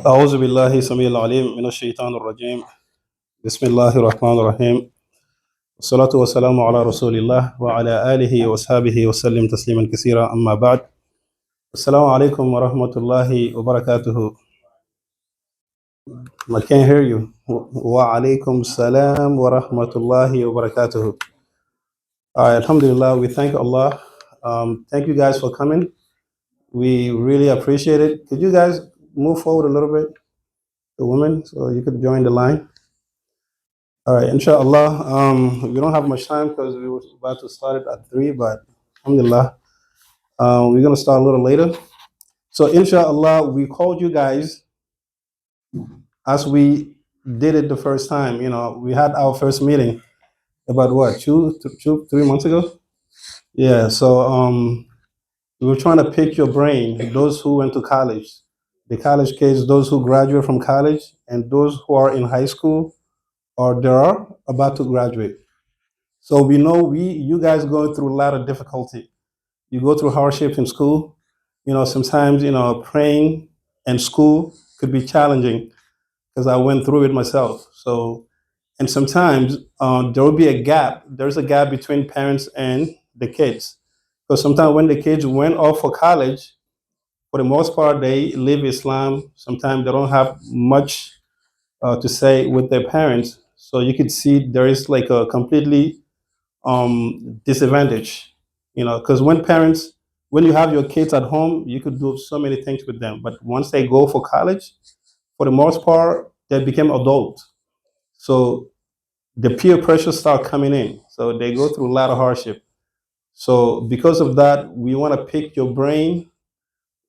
أعوذ بالله السميع العليم من الشيطان الرجيم. بسم الله الرحمن الرحيم. والصلاة والسلام على رسول الله وعلى آله وصحبه وسلم تسليما كثيرا. أما بعد، السلام عليكم ورحمة الله وبركاته. I can't hear you. Wa alaikum salam wa rahmatullahi wa barakatuhu. Alhamdulillah, we thank Allah. Thank you guys for coming. We really appreciate it. Could you guys move forward a little bit, the women, so you could join the line? All right, inshallah. We don't have much time because we were about to start it at 3, but alhamdulillah, we're going to start a little later. So, inshallah, we called you guys as we did it the first time. We had our first meeting about what, 3 months ago? Yeah, so we were trying to pick your brain, those who went to college, the college kids, those who graduate from college, and those who are in high school or they are about to graduate. So we know you guys going through a lot of difficulty. You go through hardship in school. Sometimes praying and school could be challenging because I went through it myself. So and sometimes there will be a gap. There's a gap between parents and the kids. Because sometimes when the kids went off for college, for the most part they live Islam. Sometimes they don't have much to say with their parents. So you could see there is like a completely disadvantage, because when you have your kids at home, you could do so many things with them. But once they go for college, for the most part, they become adults. So the peer pressure start coming in. So they go through a lot of hardship. So because of that, we want to pick your brain.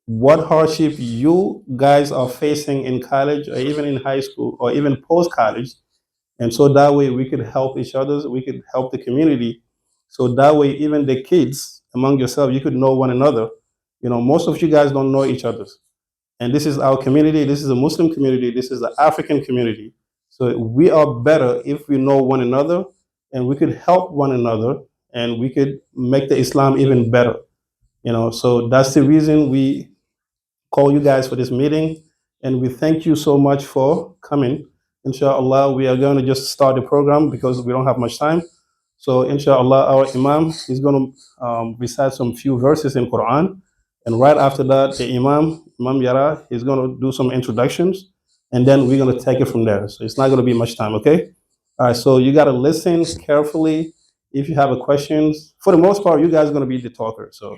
What hardship you guys are facing in college, or even in high school, or even post college, and so that way we could help each other, we could help the community. So that way, even the kids among yourself, you could know one another. Most of you guys don't know each other. And this is our community. This is a Muslim community. This is the African community. So we are better if we know one another and we could help one another and we could make the Islam even better. So that's the reason we call you guys for this meeting, and we thank you so much for coming. Inshallah, we are going to just start the program because we don't have much time. So, inshallah, our Imam is going to recite some few verses in Quran, and right after that, the Imam Yara, is going to do some introductions, and then we're going to take it from there. So it's not going to be much time, okay? All right. So you got to listen carefully. If you have a questions, for the most part, you guys are going to be the talker. So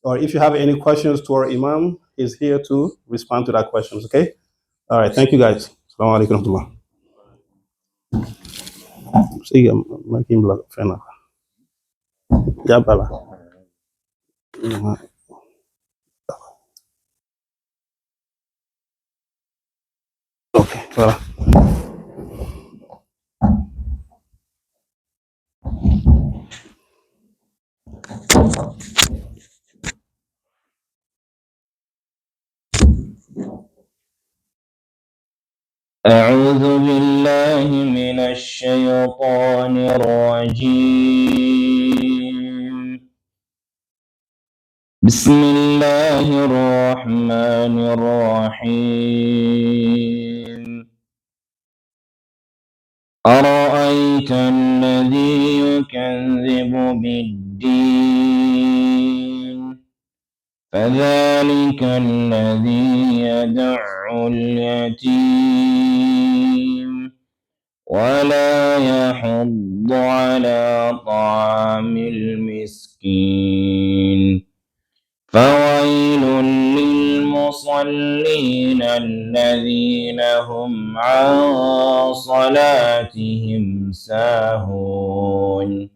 or if you have any questions to our Imam, he's here to respond to that questions, okay? All right, thank you guys. Assalamu alaikum warahmatullah. Sige, makin blog, fena. Ya bala. Okay, voilà. أعوذ بالله من الشيطان الرجيم. بسم الله الرحمن الرحيم. أرأيت الذي يكذب بالدين فذلك الذي يدع اليتيم ولا يحض على طعام المسكين فويل للمصلين الذين هم عن صلاتهم ساهون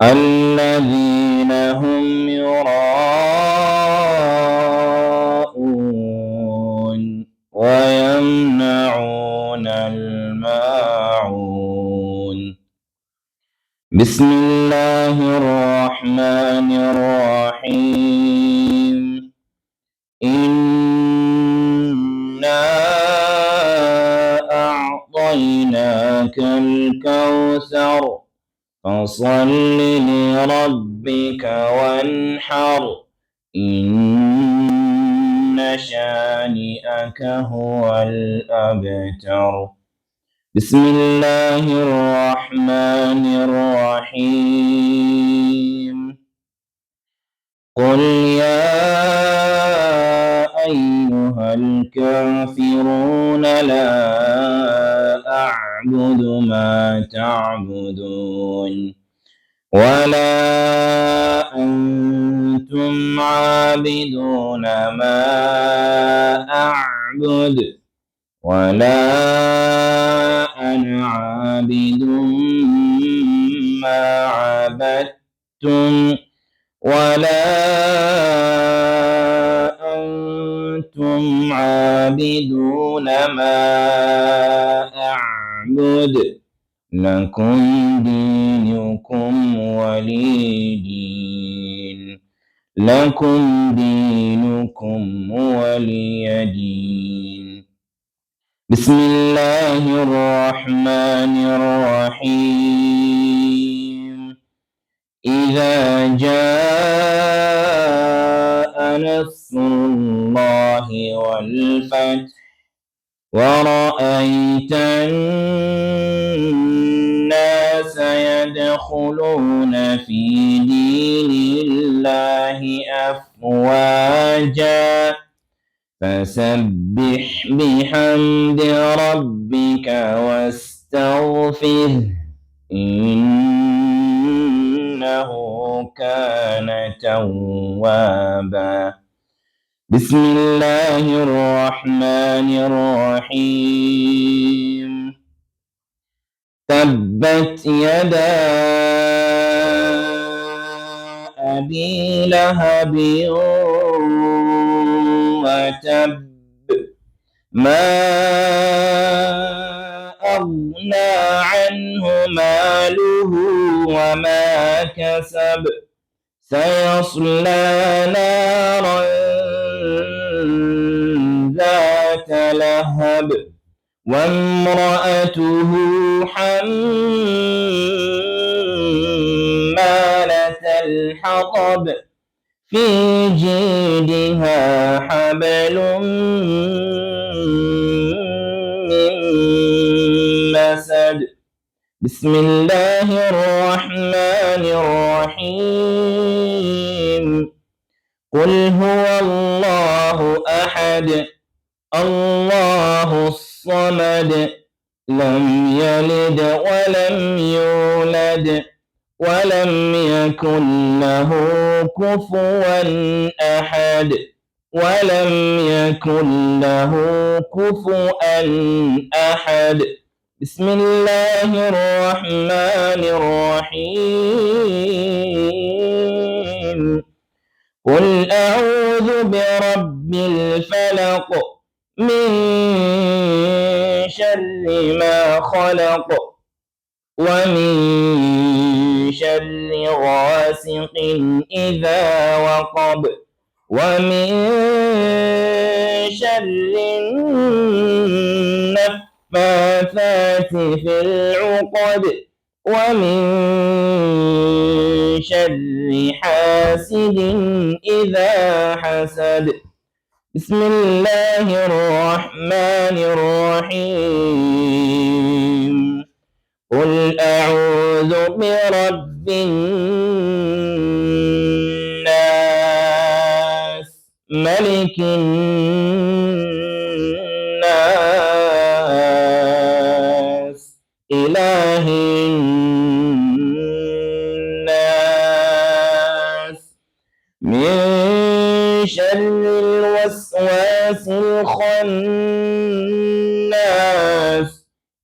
الذين هم يراءون ويمنعون الماعون. بسم الله الرحمن الرحيم. إنا أعطيناك الكوثر فصل لربك وانحر إن شانئك هو الأبتر. بسم الله الرحمن الرحيم. قل يا أيها الكافرون لا أعبد ما تعبدون ولا أنتم عابدون ما أعبد ولا أنا عابد ما عبدتم ولا أنتم عابدون ما أعبد لكم دينكم ولي دين. لكم دينكم ولي دين. بسم الله الرحمن الرحيم. إذا جاء نصر الله والفتح ورأيت الناس يدخلون في دين الله أفواجا فسبح بحمد ربك واستغفره إنه كان توابا. بسم الله الرحمن الرحيم. تبت يدا أبي لهب وتب ما أغنى عنه ماله وما كسب سيصلى نارا ذات لهب وامرأته حمالة الحطب في جيدها حبل من مسد. بسم الله الرحمن الرحيم. قل هو الله أحد الله الصمد لم يلد ولم يولد ولم يكن له كفوا أحد ولم يكن له كفوا أحد. بسم الله الرحمن الرحيم. قل أعوذ برب الفلق من شر ما خلق ومن شر غاسق إذا وقب ومن شر النفاثات في العقد ومن شر حاسد إذا حسد. بسم الله الرحمن الرحيم. قل أعوذ برب الناس ملك الناس إله الناس من شر الوسواس الخناس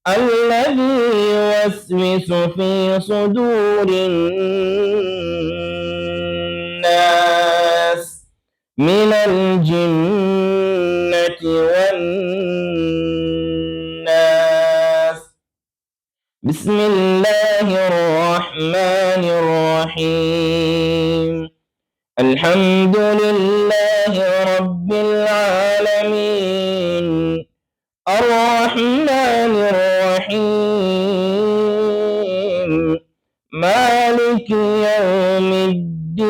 الذي يوسوس في صدور الناس من الجنة والناس. بسم الله الرحمن الرحيم. الحمد لله رب العالمين الرحمن الرحيم مالك يوم الدين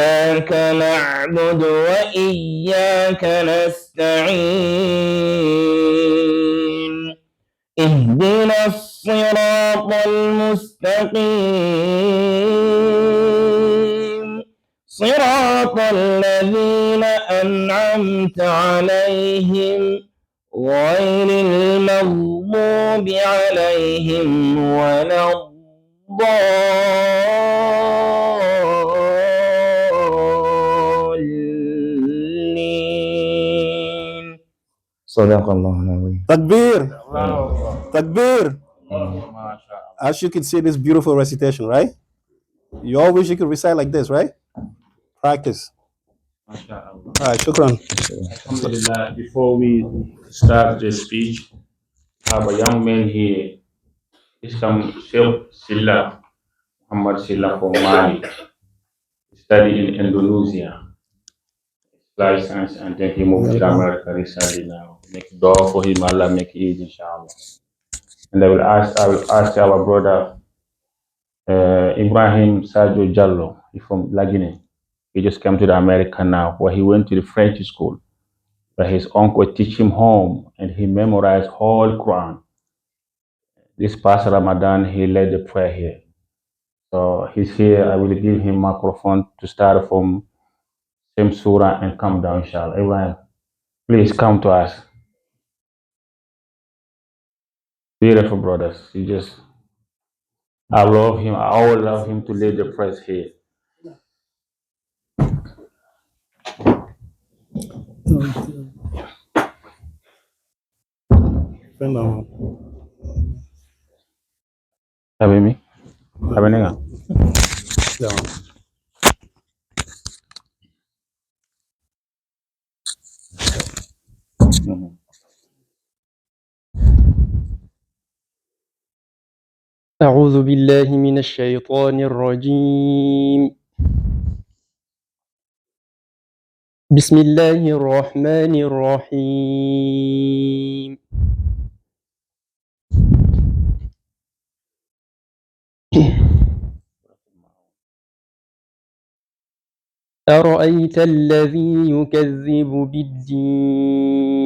إياك نعبد وإياك نستعين اهدنا الصراط المستقيم صراط الذين أنعمت عليهم غير المغضوب عليهم ولا الضالين. صدق الله العظيم. Takbir! Takbir! As you can see, this beautiful recitation, right? You all wish you could recite like this, right? Practice. All right, shukran. Alhamdulillah, before we start the speech, I have a young man here. He's from Sheikh Silla, Muhammad Silla from Mali. He studied in Indonesia, license, and then he moved to America recently now. Make door for him, Allah make it easy, inshallah. And I will ask our brother Ibrahim Sadio Jallo, he's from Lagine. He just came to the America now, where he went to the French school. But his uncle teach him home, and he memorized whole Quran. This past Ramadan, he led the prayer here. So he's here. I will give him microphone to start from same surah and come down, inshallah. Ibrahim, please come to us. Beautiful brothers. I love him. I always love him to lead the prayer here. Have me? Have me? أعوذ بالله من الشيطان الرجيم. بسم الله الرحمن الرحيم. أرأيت الذي يكذب بالدين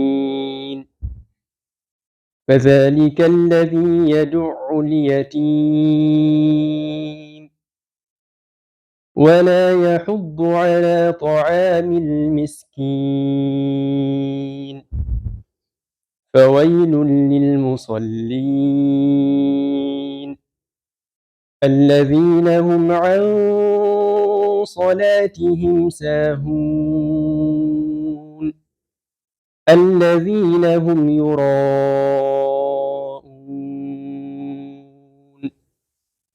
فذلك الذي يدع اليتيم ولا يحض على طعام المسكين فويل للمصلين الذين هم عن صلاتهم ساهون الذين هم يراءون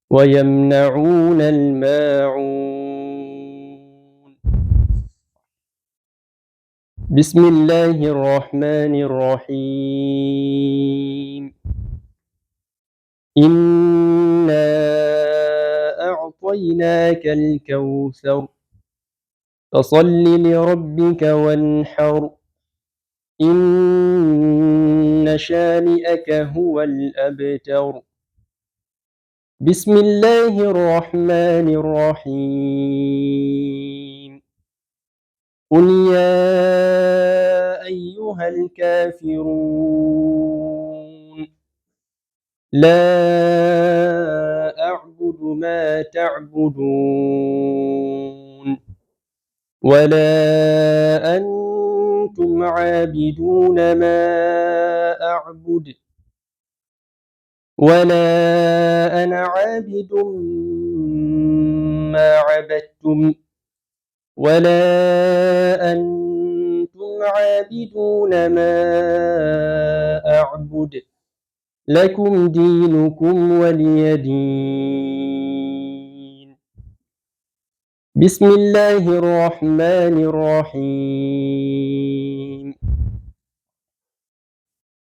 ويمنعون الماعون. بسم الله الرحمن الرحيم. إنا أعطيناك الكوثر فصل لربك وانحر إن شانئك هو الأبتر. بسم الله الرحمن الرحيم. قل يا أيها الكافرون لا أعبد ما تعبدون ولا أنتم عابدون ما أعبد ولا أنا عابد ما عبدتم ولا أنتم عابدون ما أعبد لكم دينكم ولي دين. بسم الله الرحمن الرحيم.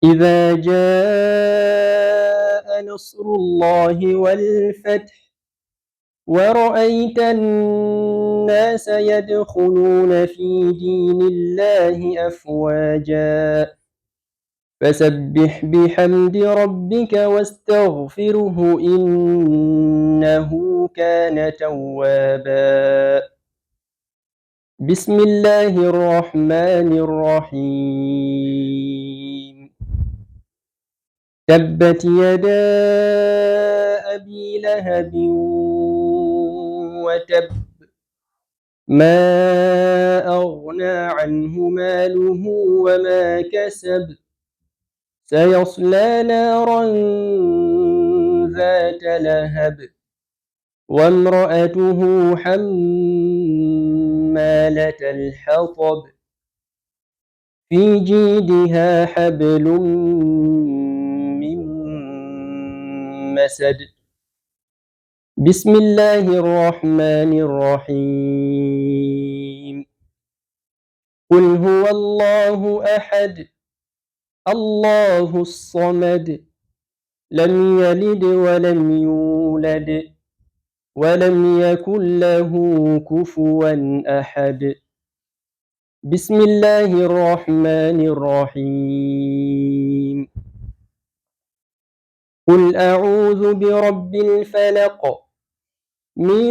إذا جاء نصر الله والفتح ورأيت الناس يدخلون في دين الله أفواجا فسبح بحمد ربك واستغفره إنه كان توابا. بسم الله الرحمن الرحيم تبت يدا أبي لهب وتب ما أغنى عنه ماله وما كسب سيصلى نارا ذات لهب وامرأته حمالة الحطب في جيدها حبل من مسد بسم الله الرحمن الرحيم قل هو الله أحد الله الصمد لم يلد ولم يولد ولم يكن له كفوا أحد بسم الله الرحمن الرحيم قل أعوذ برب الفلق من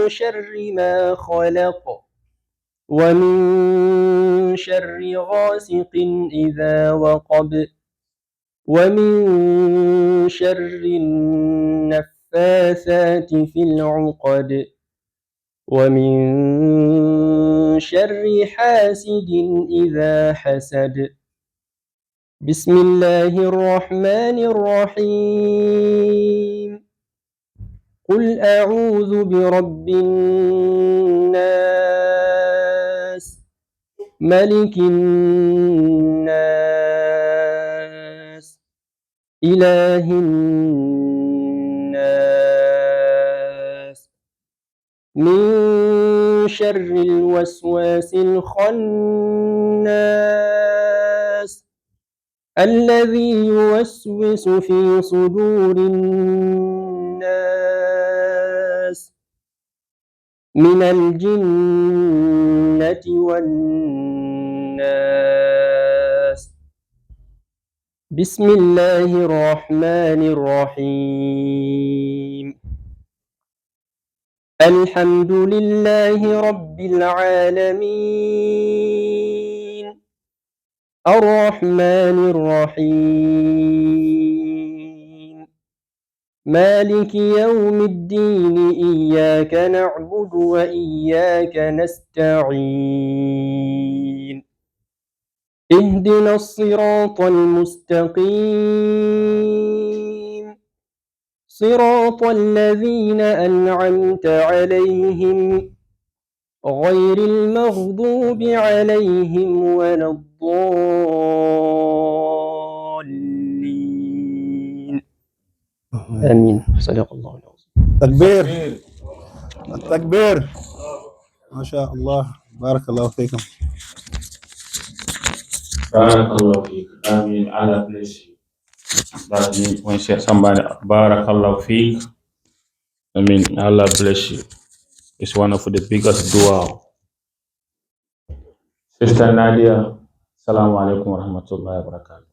شر ما خلق ومن شر غاسق إذا وقب ومن شر النفاثات في العقد ومن شر حاسد إذا حسد بسم الله الرحمن الرحيم قل أعوذ برب الناس ملك الناس إله الناس من شر الوسواس الخناس الذي يوسوس في صدور الناس من الجنة والناس بسم الله الرحمن الرحيم الحمد لله رب العالمين الرحمن الرحيم مالك يوم الدين إياك نعبد وإياك نستعين اهدنا الصراط المستقيم صراط الذين أنعمت عليهم غير المغضوب عليهم ولا الضالين آمين صدق الله العظيم تكبير التكبير ما شاء الله بارك الله فيكم. Barakallahu feek. I mean, Allah bless you. That means when somebody Barakallahu feek, I mean, Allah bless you. It's one of the biggest dua. Sister Nadia, Assalamu alaikum wa rahmatullahi wa barakatuh.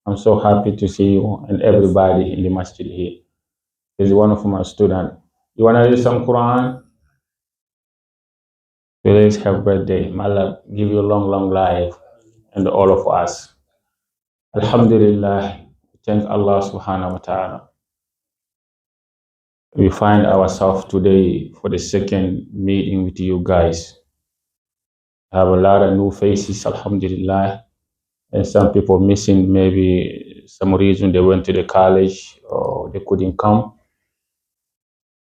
I'm so happy to see you and everybody in the masjid here. This is one of my students. You want to read some Quran? Today is her birthday. May Allah give you long, long life and all of us. Alhamdulillah. Thank Allah subhanahu wa ta'ala. We find ourselves today for the second meeting with you guys. Have a lot of new faces, alhamdulillah, and some people missing, maybe some reason they went to the college or they couldn't come.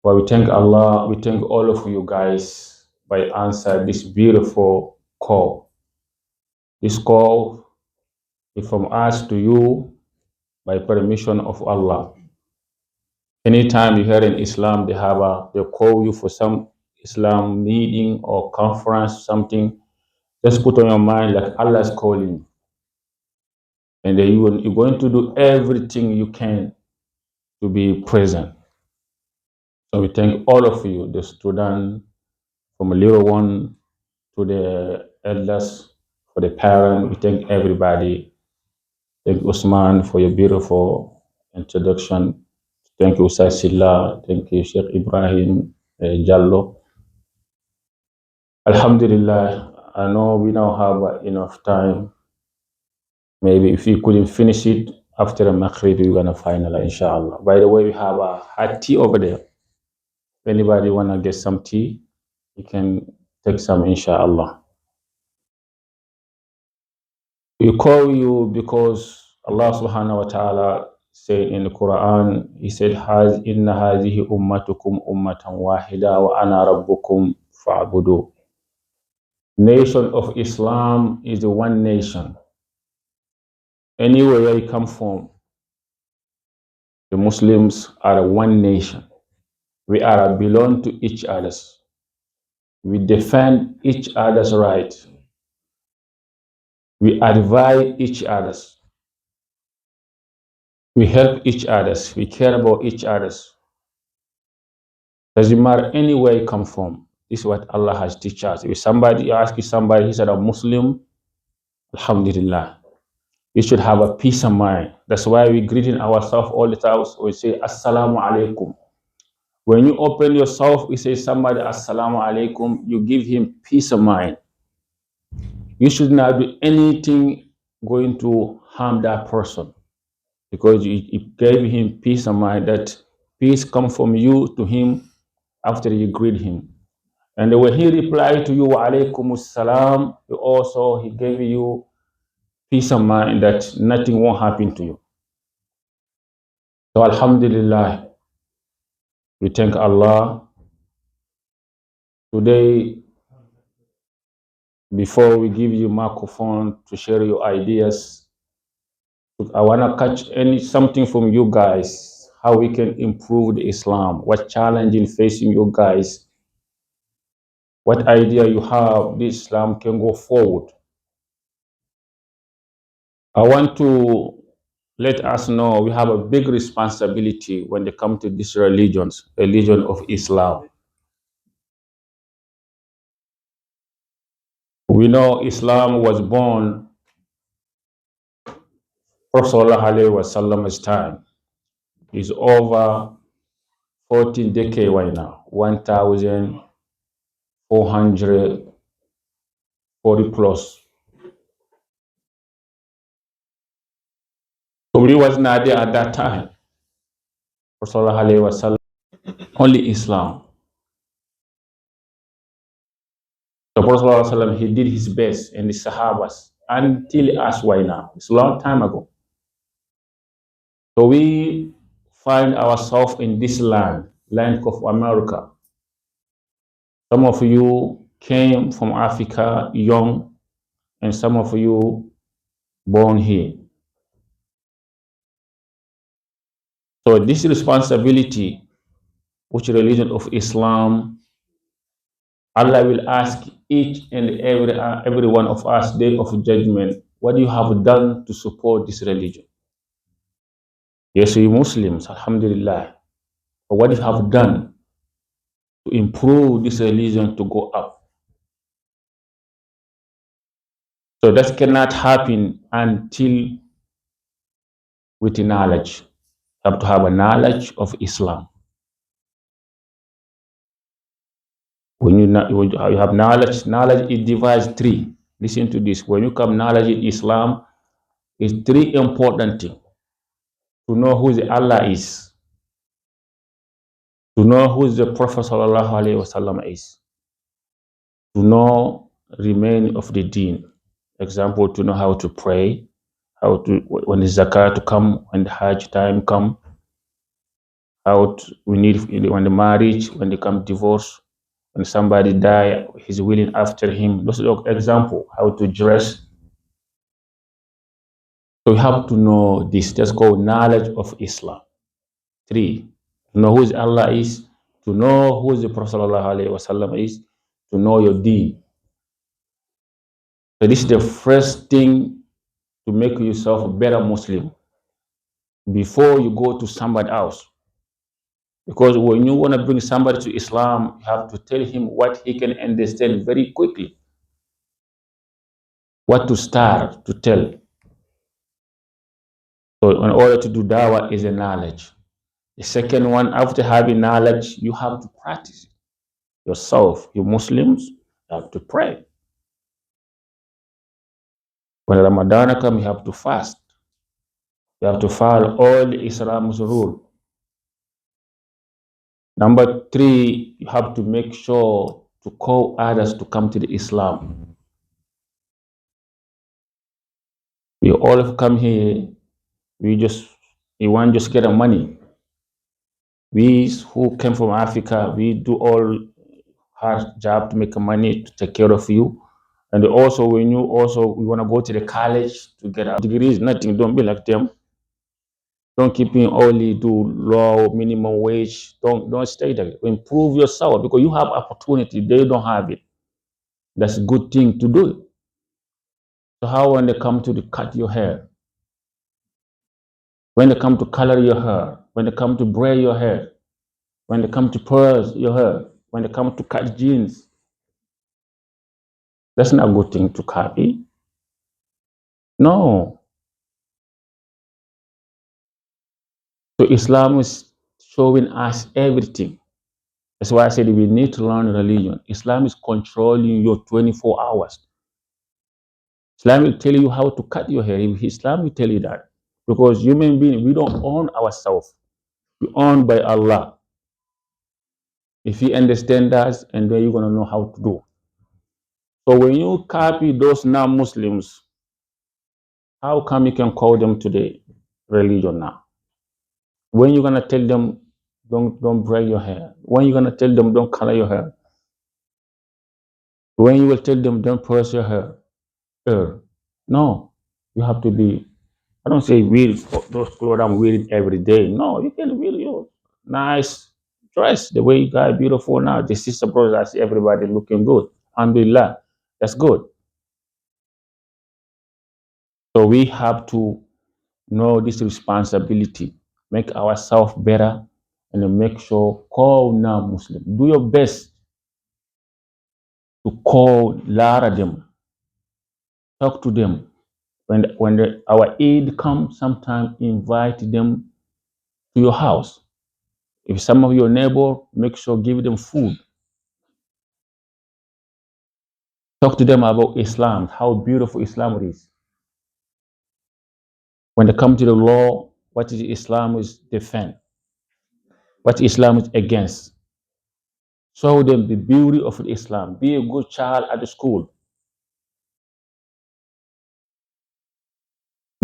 But we thank Allah, we thank all of you guys by answer this beautiful call. This call is from us to you by permission of Allah. Anytime you hear in Islam, they call you for some Islam meeting or conference, something, just put on your mind like Allah is calling you. And then you're going to do everything you can to be present. So we thank all of you, the student, from a little one to the elders, for the parent. We thank everybody. Thank Usman for your beautiful introduction. Thank you, Ustaz Silla. Thank you, Sheikh Ibrahim Jallo. Alhamdulillah, I know we now have enough time. Maybe if we couldn't finish it after the Maghrib, we're gonna final, inshallah. By the way, we have a hot tea over there. If anybody wanna get some tea, you can take some, inshallah. We call you because Allah subhanahu wa ta'ala said in the Quran, He said, Inna hazihi ummatukum ummatan wahida wa ana rabbukum fa'budu. Nation of Islam is the one nation. Anywhere you come from, the Muslims are one nation. We are belong to each other. We defend each other's right. We advise each other. We help each other. We care about each other. Doesn't matter anywhere you come from. This is what Allah has teach us. If somebody you ask somebody, he said a Muslim, Alhamdulillah. You should have a peace of mind. That's why we greeting ourselves all the time. We say Assalamu alaikum. When you open yourself, you say somebody Assalamu alaikum, you give him peace of mind. You should not do anything going to harm that person because you gave him peace of mind. That peace come from you to him after you greet him. And when he replied to you, wa alaikum salam, he gave you peace of mind that nothing won't happen to you. So Alhamdulillah, we thank Allah. Today, before we give you microphone to share your ideas, I want to catch something from you guys, how we can improve the Islam, what challenging facing you guys, what idea you have, this Islam can go forward. I want to let us know we have a big responsibility when it comes to these religions, religion of Islam. We know Islam was born Prophet Prophet's time. Is over 14 decades right now, 1,440 plus. So we was not there at that time. Prophet only Islam. So Prophet he did his best and the Sahabas until us right now. It's a long time ago. So we find ourselves in this land of America. Some of you came from Africa young, and some of you born here. So this responsibility, which religion of Islam, Allah will ask each and every one of us day of judgment, what you have done to support this religion. Yes, we Muslims, Alhamdulillah. But what you have done to improve this religion to go up. So that cannot happen until with knowledge. You have to have a knowledge of Islam. When you have knowledge is divided three. Listen to this. When you come knowledge in Islam, it's three important things. To know who the Allah is, to know who the Prophet is, to know remain of the deen. Example, to know how to pray, how to when the zakat to come, when the Hajj time come, we need when the marriage, when they come divorce, when somebody die, he's willing after him. Those are example, how to dress. So we have to know this. That's called knowledge of Islam. Three, to know who Allah is, to know who the Prophet is, to know your deen. So this is the first thing to make yourself a better Muslim before you go to somebody else. Because when you want to bring somebody to Islam, you have to tell him what he can understand very quickly. What to start to tell. So in order to do dawah is a knowledge. The second one, after having knowledge, you have to practice it yourself. You Muslims, you You have to pray. When Ramadan comes, you have to fast. You have to follow all the Islam's rule. Number 3, you have to make sure to call others to come to the Islam. We all have come here, we want just get the money. We who came from Africa, we do all hard job to make money to take care of you. And also when you we want to go to the college to get our degrees, nothing, don't be like them. Don't keep in only do low minimum wage. Don't stay there. Improve yourself because you have opportunity. They don't have it. That's a good thing to do. So how when they come to cut your hair, when they come to color your hair, when they come to braid your hair, when they come to pearls your hair, when they come to cut jeans, that's not a good thing to copy. No. So Islam is showing us everything. That's why I said we need to learn religion. Islam is controlling your 24 hours. Islam will tell you how to cut your hair. Islam will tell you that. Because human beings, we don't own ourselves. We own by Allah. If you understand that, and then you're going to know how to do. So when you copy those non-Muslims, how come you can call them to the religion now? When you're going to tell them, don't braid your hair. When you're going to tell them, don't color your hair. When you will tell them, don't press your hair. No, you have to be, I don't say wear those clothes I'm wearing every day. No, you can wear your nice dress the way you got beautiful now. The sister brothers, I see everybody looking good. Alhamdulillah, that's good. So we have to know this responsibility, make ourselves better, and then make sure call now Muslim. Do your best to call a lot of them, talk to them. When our Eid comes, sometimes invite them to your house. If some of your neighbor, make sure give them food. Talk to them about Islam, how beautiful Islam is. When they come to the law, what is Islam is defend, what Islam is against. Show them the beauty of Islam. Be a good child at the school.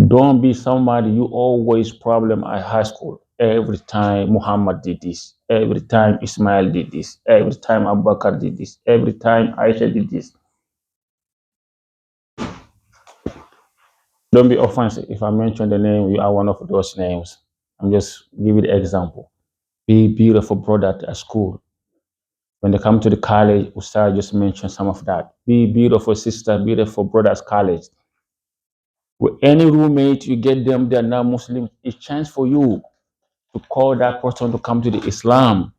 Don't be somebody you always problem at high school. Every time Muhammad did this, every time Ismail did this, every time Abu Bakr did this, every time Aisha did this. Don't be offensive if I mention the name, you are one of those names. I'm just giving the example. Be beautiful brother at school. When they come to the college, Ustad just mentioned some of that. Be beautiful sister, beautiful brother at college. With any roommate, you get them, they're not Muslim, it's a chance for you to call that person to come to the Islam,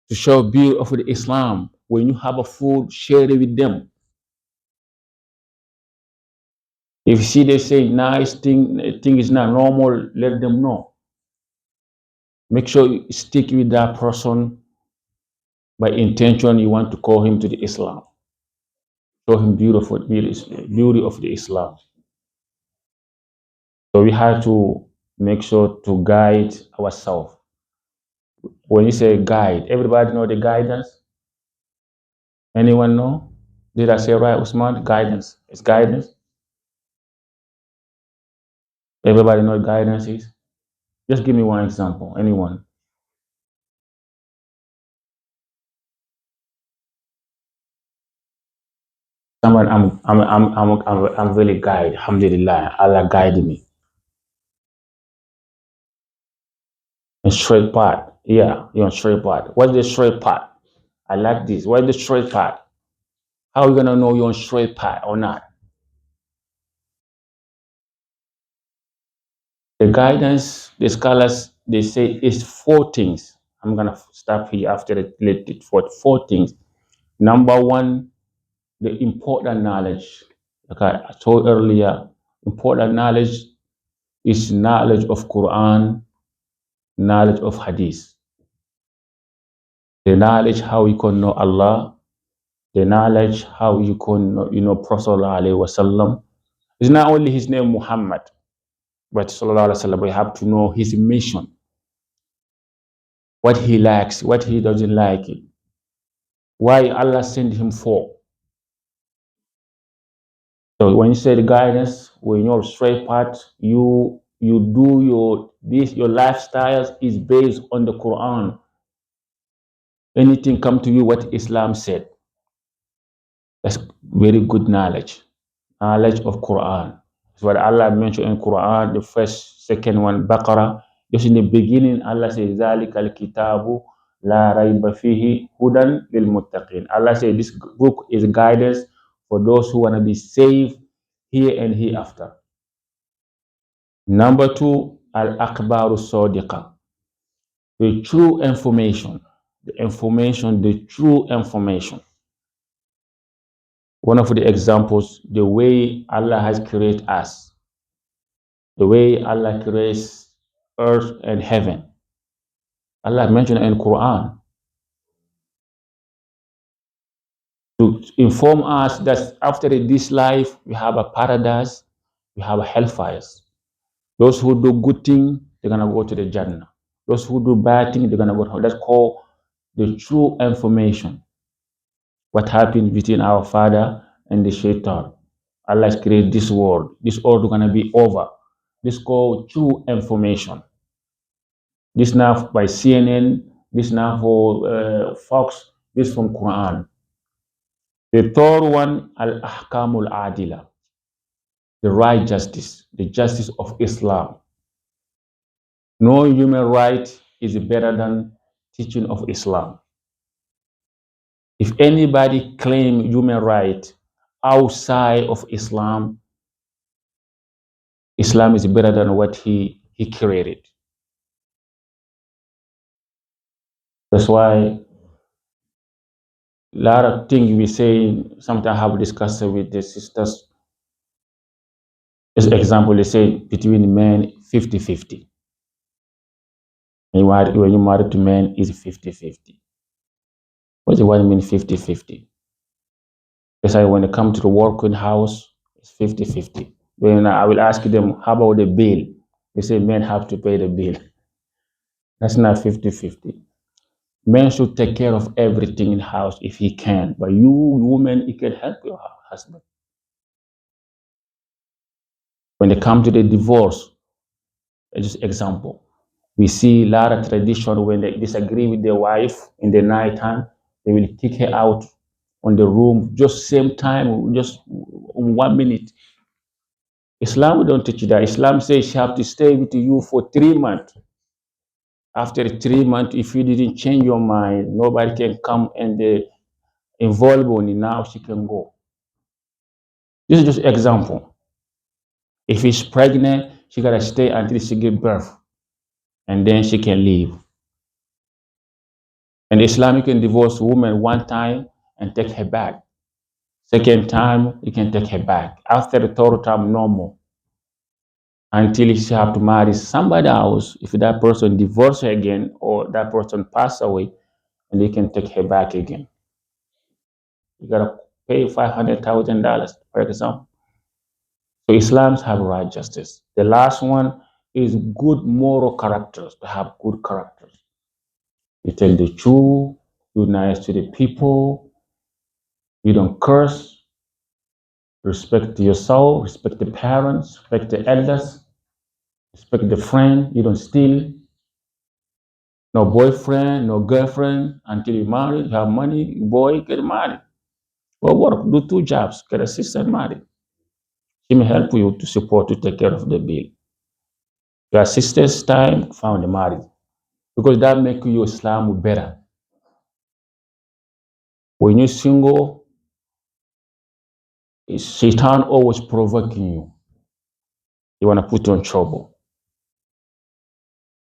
to show beauty of the Islam. When you have a food, share it with them. If you see they say nice thing is not normal, let them know. Make sure you stick with that person by intention. You want to call him to the Islam. Show him beauty of the Islam. So we have to make sure to guide ourselves. When you say guide, everybody know the guidance? Anyone know? Did I say right, Usman? Guidance. It's guidance. Everybody know what guidance is? Just give me one example. Anyone? Someone I'm really guide. Alhamdulillah. Allah guide me. And straight path. Yeah, you're on straight path. What's the straight path? I like this. What's the straight path? How are you gonna know you're on straight path or not? The guidance, the scholars, they say is 4 things. I'm gonna stop here after the four things. Number one, the important knowledge. Like I told earlier, important knowledge is knowledge of Quran, knowledge of Hadith. The knowledge how we can know Allah, the knowledge how you can, Prophet Sallallahu Alaihi Wasallam. It's not only his name Muhammad, but Sallallahu Alaihi Wasallam, we have to know his mission, what he likes, what he doesn't like, why Allah sent him for. So when you say the guidance, when you're straight path, you do your lifestyle is based on the Quran. Anything come to you what Islam said. That's very good knowledge. Knowledge of Quran. That's what Allah mentioned in Quran, the first, second one, Baqarah. Just in the beginning, Allah says, ذَلِكَ الْكِتَابُ لَا رَيْبَ فِيهِ هُدًى لِلْمُتَّقِينَ. Allah says this book is guidance for those who want to be saved here and hereafter. Number two, al-akhbaru sadiqa. The true information. The true information. One of the examples, the way Allah has created us, the way Allah creates earth and heaven. Allah mentioned in Quran to inform us that after this life, we have a paradise, we have a hellfires. Those who do good thing, they're gonna go to the Jannah. Those who do bad thing, they're gonna go to hell. That's called the true information. What happened between our father and the shaitan. Allah has created this world. This world is gonna be over. This called true information. This now by CNN, this now for Fox, this from Quran. The third one, al-ahkamul adila, the right justice, the justice of Islam. No human right is better than teaching of Islam. If anybody claim human right outside of Islam, Islam is better than what he created. That's why a lot of things we say, sometimes I have discussed with the sisters. As example, they say between men 50-50. When you marry to men, is 50-50. What does it mean 50-50? That's why when they come to the working house, it's 50-50. When I will ask them, how about the bill? They say men have to pay the bill. That's not 50-50. Men should take care of everything in the house if he can. But you, woman, you can help your husband. When they come to the divorce, just example, we see a lot of tradition when they disagree with their wife in the night time, they will kick her out on the room, just same time, just 1 minute. Islam don't teach that. Islam says she have to stay with you for 3 months. After 3 months, if you didn't change your mind, nobody can come and involve on it. Now she can go. This is just example. If she's pregnant, she gotta stay until she give birth, and then she can leave. And Islamic can divorce woman 1 time and take her back. Second time, you can take her back. After the third time, no more. Until she have to marry somebody else. If that person divorce her again or that person pass away, and they can take her back again. You gotta pay $500,000, for example. So Islam's have right justice. The last one is good moral characters, to have good characters. You tell the truth, you're nice to the people, you don't curse, respect yourself, respect the parents, respect the elders, respect the friend, you don't steal. No boyfriend, no girlfriend until you marry, you have money, boy, get married. Go work, do 2 jobs, get a sister married. She may help you to support, to take care of the bill. Your sister's time, found a marriage. Because that make you Islam better. When you're single, Satan always provoking you. You want to put you in trouble.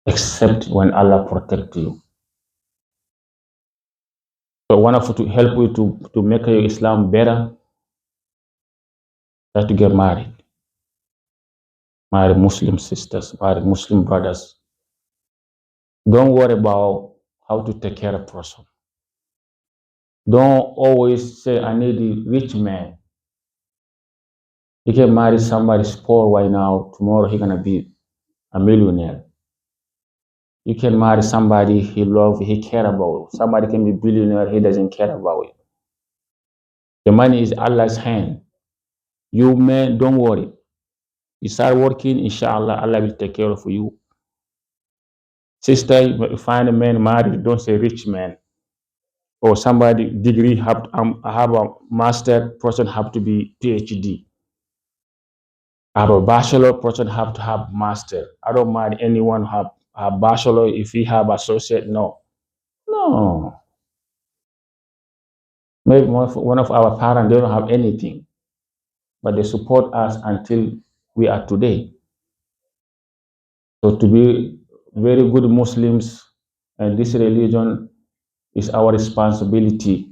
Except when Allah protect you. So one of to help you to make your Islam better, that to get married. Marry Muslim sisters, marry Muslim brothers. Don't worry about how to take care of a person. Don't always say, I need a rich man. You can marry somebody's poor right now, tomorrow he's gonna be a millionaire. You can marry somebody he love, he care about. Somebody can be billionaire, he doesn't care about it. The money is Allah's hand. You men, don't worry. You start working, inshallah, Allah will take care of you. Sister, if you find a man married, don't say rich man. Or somebody degree have a master, person have to be PhD. Have a bachelor, person have to have master. I don't mind anyone have bachelor if he have associate. No, no. Maybe one of our parents they don't have anything, but they support us until we are today. So to be very good Muslims and this religion is our responsibility.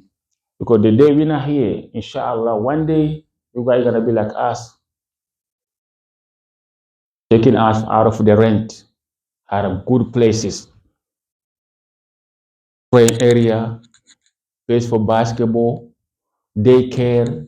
Because the day we're not here, inshallah, one day you guys gonna be like us, taking us out of the rent, out of good places, praying area, place for basketball, daycare,